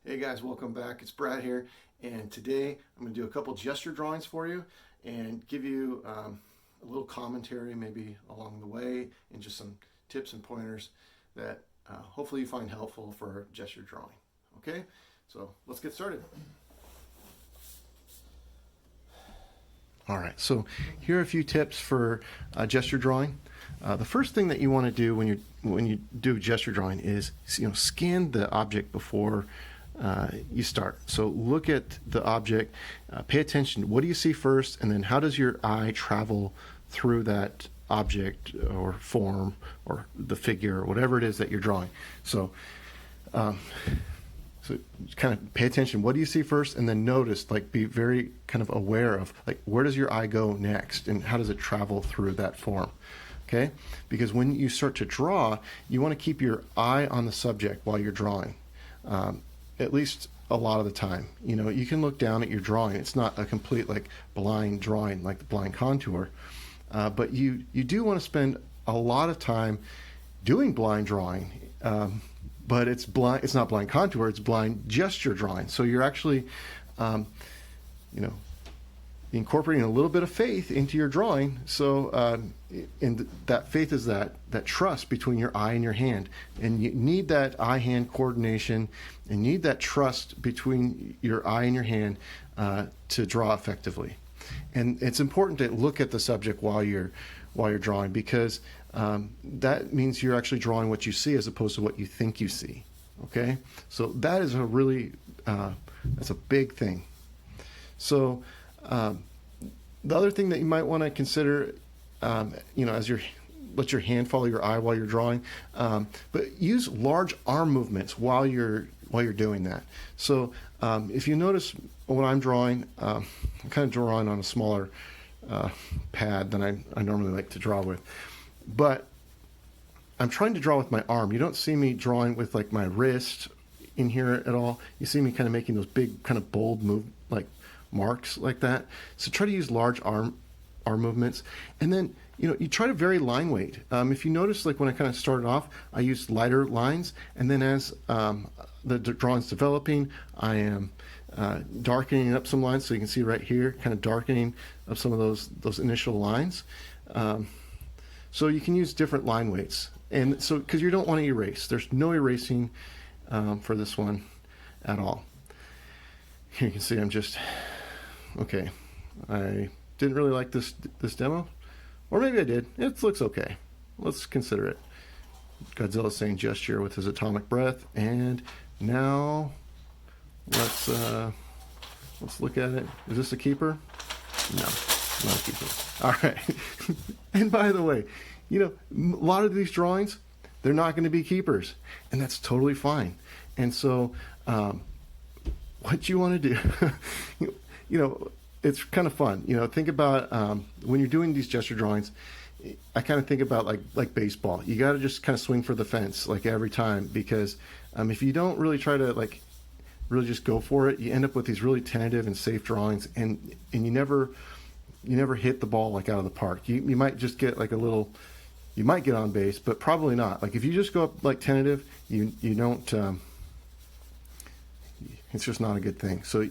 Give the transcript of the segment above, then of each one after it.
Hey guys, welcome back. It's Brad here, and today I'm going to do a couple gesture drawings for you and give you a little commentary maybe along the way and just some tips and pointers that hopefully you find helpful for gesture drawing. Okay, so let's get started. All right, so here are a few tips for gesture drawing. The first thing that you want to do when you do gesture drawing is scan the object before you start. So look at the object, pay attention. What do you see first, and then how does your eye travel through that object or form or the figure or whatever it is that you're drawing? So kind of pay attention. What do you see first, and then notice, like, be very kind of aware of, like, where does your eye go next, and how does it travel through that form? Okay, because when you start to draw, you want to keep your eye on the subject while you're drawing. At least a lot of the time. You can look down at your drawing. It's not a complete like blind drawing like the blind contour, but you do want to spend a lot of time doing blind drawing, but it's not blind contour, it's blind gesture drawing. So you're actually incorporating a little bit of faith into your drawing. So and that faith is that trust between your eye and your hand, and you need that eye-hand coordination, and you need that trust between your eye and your hand to draw effectively. And it's important to look at the subject while you're drawing, because that means you're actually drawing what you see as opposed to what you think you see. Okay, so that is a really that's a big thing. So the other thing that you might want to consider, as let your hand follow your eye while you're drawing, but use large arm movements while you're doing that. So if you notice when I'm drawing, I'm kind of drawing on a smaller pad than I normally like to draw with, but I'm trying to draw with my arm. You don't see me drawing with like my wrist in here at all. You see me kind of making those big kind of bold marks like that. So try to use large arm movements, and then you try to vary line weight. If you notice, like when I kind of started off, I used lighter lines, and then as the drawing's developing, I am darkening up some lines. So you can see right here, kind of darkening up some of those initial lines. So you can use different line weights, and so because you don't want to erase. There's no erasing for this one at all. Here you can see I'm just okay. I didn't really like this demo, or maybe I did. It looks okay. Let's consider it. Godzilla saying gesture with his atomic breath, and now let's look at it. Is this a keeper? No, not a keeper. All right. And by the way, a lot of these drawings, they're not going to be keepers, and that's totally fine. And so what you want to do, it's kind of fun. Think about when you're doing these gesture drawings, I kind of think about like baseball. You got to just kind of swing for the fence like every time, because if you don't really try to really just go for it, you end up with these really tentative and safe drawings, and you never hit the ball like out of the park. You might just get like you might get on base, but probably not. Like if you just go up like tentative, you don't. It's just not a good thing. So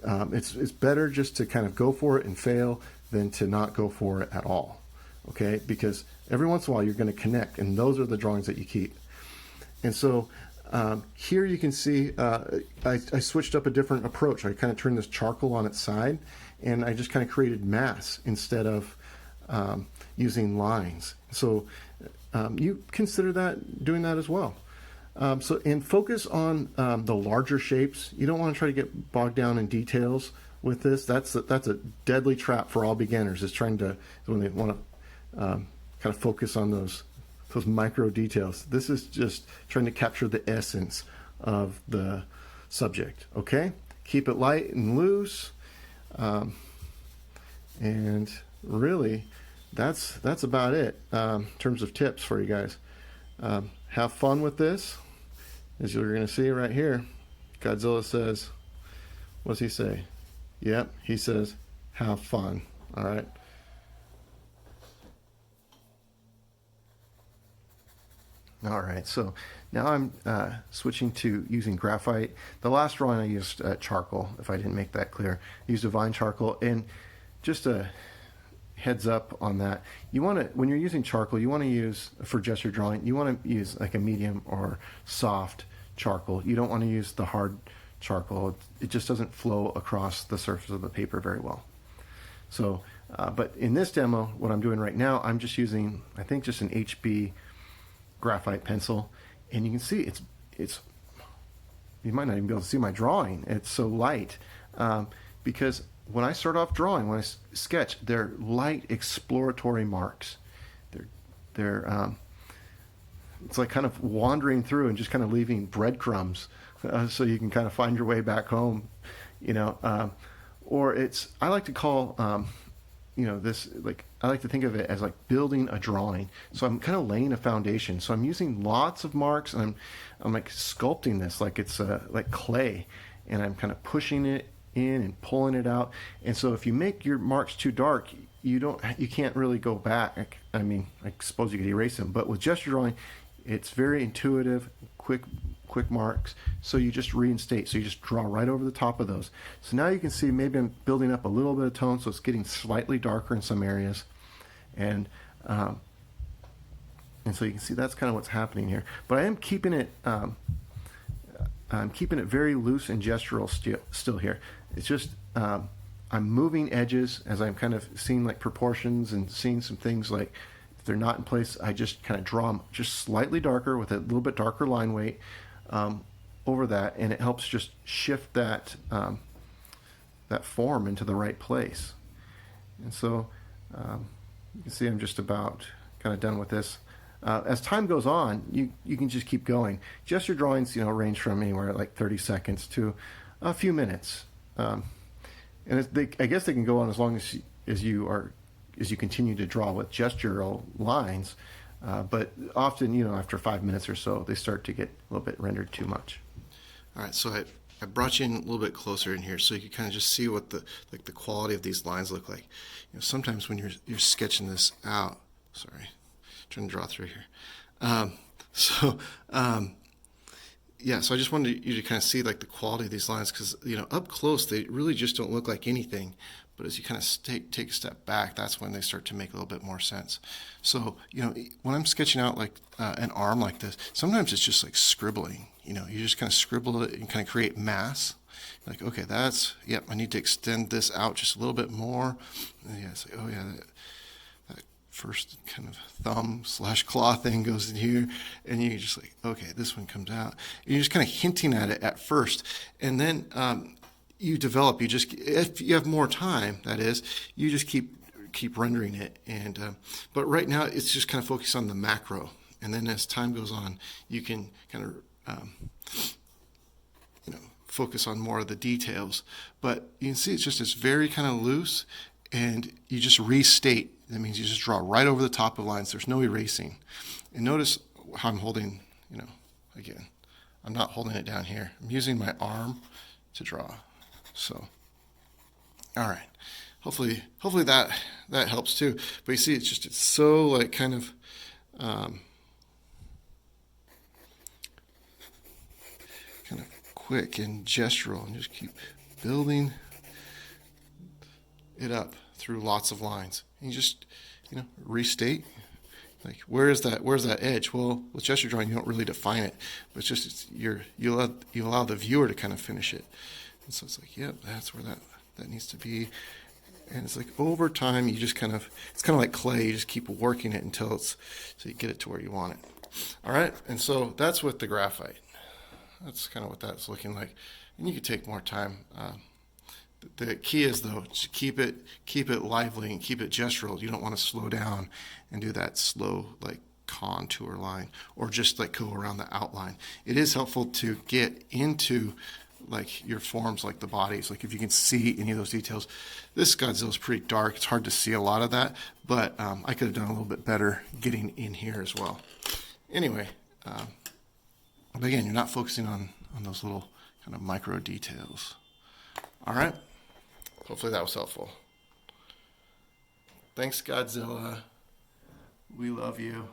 it's better just to kind of go for it and fail than to not go for it at all. Okay, because every once in a while you're going to connect, and those are the drawings that you keep. And so here you can see I switched up a different approach. I kind of turned this charcoal on its side, and I just kind of created mass instead of using lines. So you consider doing that as well. And focus on the larger shapes. You don't want to try to get bogged down in details with this. That's a deadly trap for all beginners, is when they want to kind of focus on those micro details. This is just trying to capture the essence of the subject. Okay, keep it light and loose, and really that's about it in terms of tips for you guys. Have fun with this. As you're going to see right here, Godzilla says, what does he say? Yep, he says, have fun. All right. All right, so Now I'm switching to using graphite. The last drawing I used charcoal, if I didn't make that clear. I used divine charcoal, and just a heads up on that. You want to, when you're using charcoal, you want to use, for gesture drawing, you want to use like a medium or soft charcoal. You don't want to use the hard charcoal. It just doesn't flow across the surface of the paper very well. So, but in this demo, what I'm doing right now, I'm just using, I think, just an HB graphite pencil, and you can see it's you might not even be able to see my drawing. It's so light because when I start off drawing, when I sketch, they're light exploratory marks. They're it's like kind of wandering through and just kind of leaving breadcrumbs so you can kind of find your way back home, you know. Or it's, I like to call, you know, this, like, I like to think of it as like building a drawing. So I'm kind of laying a foundation. So I'm using lots of marks, and I'm like sculpting this like it's like clay, and I'm kind of pushing it in and pulling it out. And so if you make your marks too dark, you can't really go back. I mean, I suppose you could erase them, but with gesture drawing, it's very intuitive, quick marks. So you just reinstate. So you just draw right over the top of those. So now you can see maybe I'm building up a little bit of tone, so it's getting slightly darker in some areas, and so you can see that's kind of what's happening here. But I am keeping it. I'm keeping it very loose and gestural still here. It's just I'm moving edges as I'm kind of seeing like proportions and seeing some things like if they're not in place, I just kind of draw them just slightly darker with a little bit darker line weight over that, and it helps just shift that that form into the right place. And so you can see I'm just about kind of done with this. As time goes on, you can just keep going. Gesture drawings, you know, range from anywhere like 30 seconds to a few minutes, and I guess they can go on as long as you continue to draw with gestural lines. But often, you know, after 5 minutes or so, they start to get a little bit rendered too much. All right, so I brought you in a little bit closer in here so you can kind of just see what the quality of these lines look like. You know, sometimes when you're sketching this out, sorry, trying to draw through here. Yeah, so I just wanted you to kind of see like the quality of these lines, because, you know, up close they really just don't look like anything. But as you kind of take a step back, that's when they start to make a little bit more sense. So, you know, when I'm sketching out like an arm like this, sometimes it's just like scribbling. You know, you just kind of scribble it and kind of create mass. Like, okay, yep, I need to extend this out just a little bit more. And yeah, it's like, oh yeah, that first kind of thumb/claw thing goes in here, and you're just like, okay, this one comes out. And you're just kind of hinting at it at first, and then you develop. You just, if you have more time, that is, you just keep rendering it. And but right now it's just kind of focused on the macro, and then as time goes on, you can kind of you know, focus on more of the details. But you can see it's very kind of loose, and you just restate. That means you just draw right over the top of lines. There's no erasing. And notice how I'm holding, you know, again, I'm not holding it down here. I'm using my arm to draw. So, all right. Hopefully that helps too. But you see, it's so like kind of quick and gestural, and just keep building it up through lots of lines. And you just, you know, restate. Like, where's that edge? Well, with gesture drawing, you don't really define it, but it's just you allow the viewer to kind of finish it. And so it's like, yep, that's where that needs to be. And it's like over time, you just it's kind of like clay. You just keep working it until so you get it to where you want it. All right, and so that's with the graphite. That's kind of what that's looking like. And you could take more time. The key is, though, to keep it lively and keep it gestural. You don't want to slow down and do that slow like contour line, or just like go around the outline. It is helpful to get into like your forms, like the bodies, like if you can see any of those details. This Godzilla is pretty dark. It's hard to see a lot of that, but I could have done a little bit better getting in here as well. Anyway, but again, you're not focusing on those little kind of micro details. All right. Hopefully that was helpful. Thanks, Godzilla. We love you.